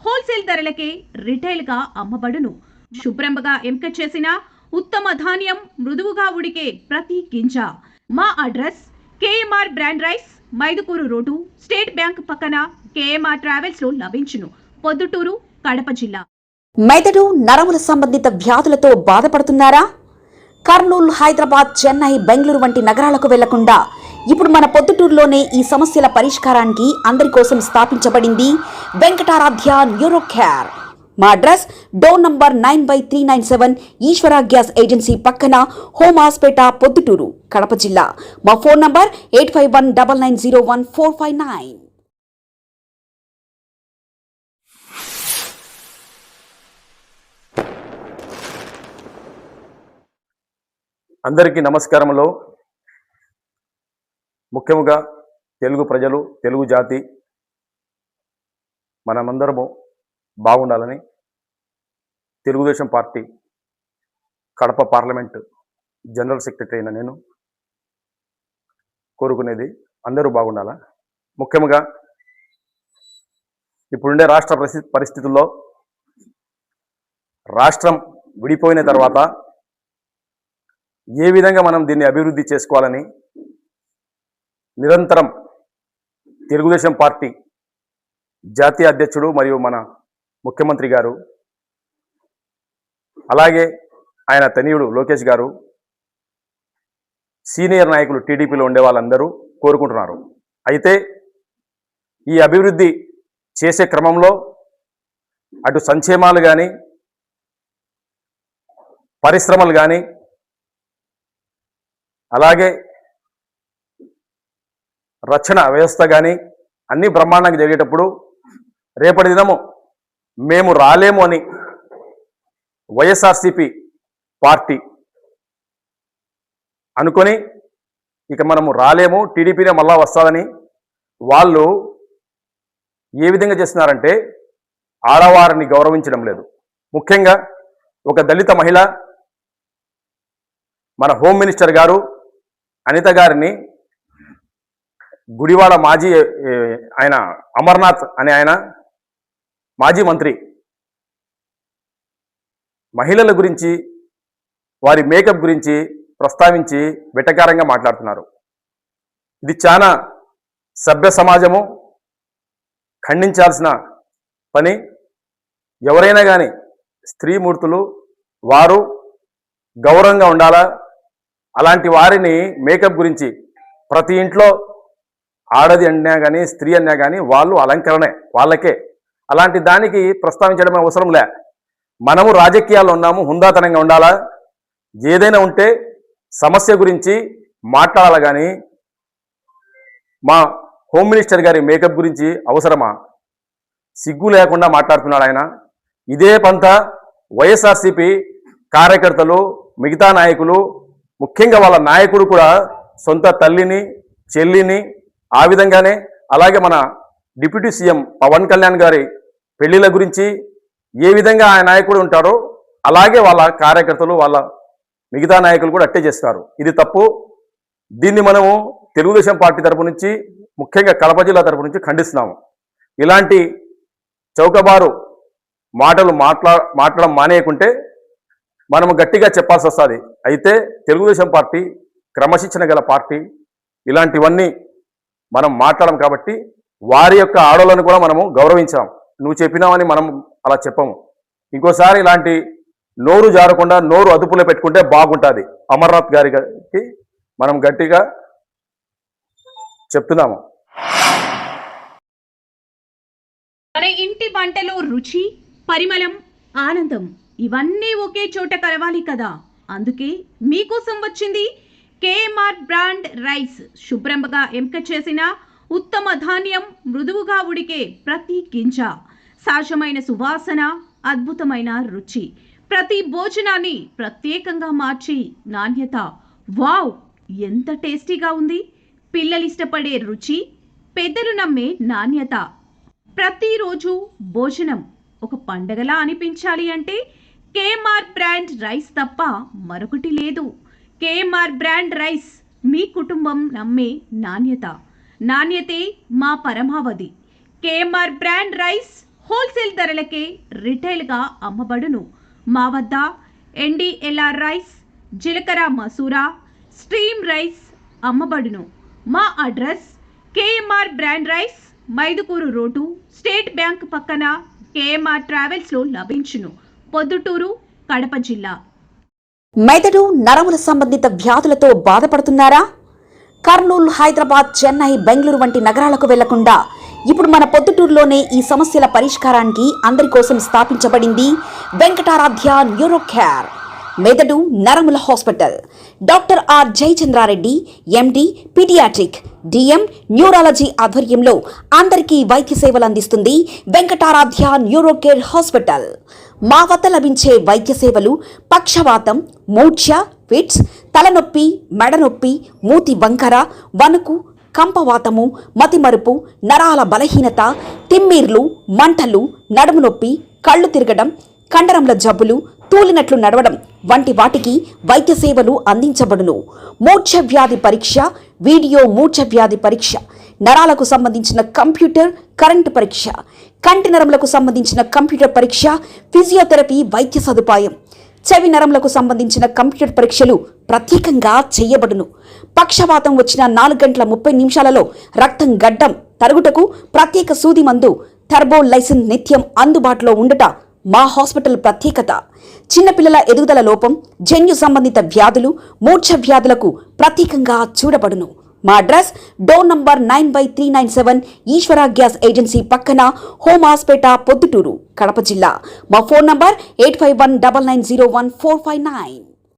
Wholesale ధరలకే retail గా అమ్మబడును. శుభ్రంగా ఎంపిక చేసిన ఉత్తమ ధాన్యం మృదువుగా ఉడికే ప్రతి గింజ. మా address KMR brand rice, Mydukur road, state bank పక్కన, కేఎంఆర్ ట్రావెల్స్ లో లభించును. పొద్దుటూరు, కడప జిల్లా. మెదడు నరముల సంబంధిత వ్యాధులతో బాధపడుతున్నారా? కర్నూలు, హైదరాబాద్, చెన్నై, బెంగళూరు వంటి నగరాలకు వెళ్లకుండా ఇప్పుడు మన పొద్దుటూరులోనే ఈ సమస్యల పరిష్కారానికి అందరి కోసం స్థాపించబడింది వెంకటారాధ్య న్యూరో కేర్. మా అడ్రస్ డోర్ నంబర్ 9/397 ఈశ్వర గ్యాస్ ఏజెన్సీ పక్కన, హోమాస్పేట, పొద్దుటూరు, కడప జిల్లా. మా ఫోన్ నంబర్ 8519901459. అందరికీ నమస్కారములు. ముఖ్యంగా తెలుగు ప్రజలు, తెలుగు జాతి మనమందరము బాగుండాలని Telugu Desam party Kadapa parliament general secretary అయిన నేను కోరుకునేది అందరూ బాగుండాలా. ముఖ్యంగా ఇప్పుడుండే రాష్ట్ర పరిస్థితుల్లో రాష్ట్రం విడిపోయిన తర్వాత ఏ విధంగా మనం దీన్ని అభివృద్ధి చేసుకోవాలని నిరంతరం తెలుగుదేశం పార్టీ జాతీయ అధ్యక్షుడు మరియు మన ముఖ్యమంత్రి గారు, అలాగే ఆయన తనయుడు లోకేష్ గారు, సీనియర్ నాయకులు టీడీపీలో ఉండే వాళ్ళందరూ కోరుకుంటున్నారు. అయితే ఈ అభివృద్ధి చేసే క్రమంలో అటు సంక్షేమాలు కానీ, పరిశ్రమలు కానీ, అలాగే రక్షణ వ్యవస్థ కానీ అన్నీ బ్రహ్మాండంగా జరిగేటప్పుడు రేపటి దినము మేము రాలేము అని వైఎస్ఆర్సీపీ పార్టీ అనుకొని ఇక మనము రాలేము, టీడీపీనే మళ్ళా వస్తుందని వాళ్ళు ఏ విధంగా చేస్తున్నారంటే ఆడవారిని గౌరవించడం లేదు. ముఖ్యంగా ఒక దళిత మహిళ మన హోమ్ మినిస్టర్ గారు అనిత గారిని గుడివాడ మాజీ ఆయన అమర్నాథ్ అనే ఆయన మాజీ మంత్రి మహిళల గురించి, వారి మేకప్ గురించి ప్రస్తావించి వెటకారంగా మాట్లాడుతున్నారు. ఇది చాలా సభ్య సమాజము ఖండించాల్సిన పని. ఎవరైనా కానీ స్త్రీమూర్తులు వారు గౌరవంగా ఉండాలా. అలాంటి వారిని మేకప్ గురించి ప్రతి ఇంట్లో ఆడది అన్నా కానీ, స్త్రీ అన్నా కానీ వాళ్ళు అలంకరణే వాళ్ళకే. అలాంటి దానికి ప్రస్తావించడం అవసరం లే. మనము రాజకీయాల్లో ఉన్నాము, హుందాతనంగా ఉండాలా. ఏదైనా ఉంటే సమస్య గురించి మాట్లాడాలి. కానీ మా హోమ్ మినిస్టర్ గారి మేకప్ గురించి అవసరమా? సిగ్గు లేకుండా మాట్లాడుతున్నాడు ఆయన. ఇదే పంత వైఎస్ఆర్సీపీ కార్యకర్తలు, మిగతా నాయకులు, ముఖ్యంగా వాళ్ళ నాయకుడు కూడా సొంత తల్లిని, చెల్లిని, ఆ విధంగానే అలాగే మన డిప్యూటీ సీఎం పవన్ కళ్యాణ్ గారి పెళ్లిళ్ళ గురించి ఏ విధంగా ఆయన నాయకుడు ఉంటారో అలాగే వాళ్ళ కార్యకర్తలు, వాళ్ళ మిగతా నాయకులు కూడా అట్టే చేస్తారు. ఇది తప్పు. దీన్ని మనము తెలుగుదేశం పార్టీ తరపు నుంచి, ముఖ్యంగా కడప జిల్లా తరపు నుంచి ఖండిస్తున్నాము. ఇలాంటి చౌకబారు మాటలు మాట్లాడడం మానేయకుంటే మనము గట్టిగా చెప్పాల్సి వస్తుంది. అయితే తెలుగుదేశం పార్టీ క్రమశిక్షణ గల పార్టీ. ఇలాంటివన్నీ మనం మాట్లాడడం కాబట్టి వారి యొక్క ఆడోళ్ళను కూడా మనము గౌరవించాం. నువ్వు చెప్పినావని మనం అలా చెప్పము. ఇంకోసారి ఇలాంటి నోరు జారకుండా నోరు అదుపులో పెట్టుకుంటే బాగుంటుంది. అమర్నాథ్ గారికి మనం గట్టిగా చెప్తున్నాము. మన ఇంటి వంటలో రుచి, పరిమళం, ఆనందం ఇవన్నీ ఒకే చోట కలవాలి కదా. అందుకే మీకోసం వచ్చింది కేఎంఆర్ బ్రాండ్ రైస్. శుభ్రంగా ఎంపిక చేసిన ఉత్తమ ధాన్యం మృదువుగా ఉడికే ప్రతి గింజ, సహజమైన సువాసన, అద్భుతమైన రుచి, ప్రతి భోజనాన్ని ప్రత్యేకంగా మార్చి నాణ్యత. వావ్, ఎంత టేస్టీగా ఉంది! పిల్లలు ఇష్టపడే రుచి, పెద్దలు నమ్మే నాణ్యత. ప్రతిరోజు భోజనం ఒక పండగలా అనిపించాలి అంటే కేఎంఆర్ బ్రాండ్ రైస్ తప్ప మరొకటి లేదు. కేఎంఆర్ బ్రాండ్ రైస్ మీ కుటుంబం నమ్మే నాణ్యత. నాణ్యతే మా పరమావధి. కేఎంఆర్ బ్రాండ్ రైస్, హోల్సేల్ ధరలకే రిటైల్గా అమ్మబడును. మా వద్ద NDLR రైస్, జీలకర్ర మసూరా, స్ట్రీమ్ రైస్ అమ్మబడును. మా address KMR brand rice, Mydukur road, state bank పక్కన KMR ట్రావెల్స్లో లభించును. పొద్దుటూరు, కడప జిల్లా. మెదడు నరముల సంబంధిత వ్యాధులతో బాధపడుతున్నారా? కర్నూలు, హైదరాబాద్, చెన్నై, బెంగళూరు వంటి నగరాలకు వెళ్లకుండా ఇప్పుడు మన పొద్దుటూరులోనే ఈ సమస్యల పరిష్కారానికి అందరి కోసం స్థాపించబడింది వెంకటారాధ్య న్యూరో కేర్ మెదడు నరముల hospital. Doctor are Jayachandra Reddy, MD, paediatric, DM, neurology ఆధ్వర్యంలో అందరికీ వైద్య సేవలు అందిస్తుంది వెంకటారాధ్య న్యూరో కేర్ హాస్పిటల్. మా వద్ద లభించే వైద్య సేవలు పక్షవాతం, మూర్ఛ, ఫిట్స్, తలనొప్పి, మెడనొప్పి, మూతి వంకర, వణుకు, కంపవాతము, మతిమరుపు, నరాల బలహీనత, తిమ్మిర్లు, మంటలు, నడుము నొప్పి, కళ్ళు తిరగడం, కండరముల జబ్బులు, తూలినట్లు నడవడం వంటి వాటికి వైద్య సేవలు అందించబడును. మూర్ఛ వ్యాధి పరీక్ష, వీడియో మూర్ఛ వ్యాధి పరీక్ష, నరాలకు సంబంధించిన కంప్యూటర్ కరెంటు పరీక్ష, కంటి నరములకు సంబంధించిన కంప్యూటర్ పరీక్ష, ఫిజియోథెరపీ వైద్య సదుపాయం, చెవి నరములకు సంబంధించిన కంప్యూటర్ పరీక్షలు ప్రత్యేకంగా చేయబడును. పక్షవాతం వచ్చిన 4 గంటల 30 నిమిషాలలో రక్తం గడ్డం తరుగుటకు ప్రత్యేక సూది మందు థర్బోలైసిన్ నిత్యం అందుబాటులో ఉండుట మా హాస్పిటల్ ప్రత్యేకత. చిన్నపిల్లల ఎదుగుదల లోపం, జన్యు సంబంధిత వ్యాధులు, మూర్ఛ వ్యాధులకు ప్రత్యేకంగా చూడబడును. మా అడ్రస్ డోర్ నంబర్ 9/397 ఈశ్వర గ్యాస్ ఏజెన్సీ పక్కన, హోమాస్పేట, పొద్దుటూరు, కడప జిల్లా. మా ఫోన్ నంబర్ 8519901459.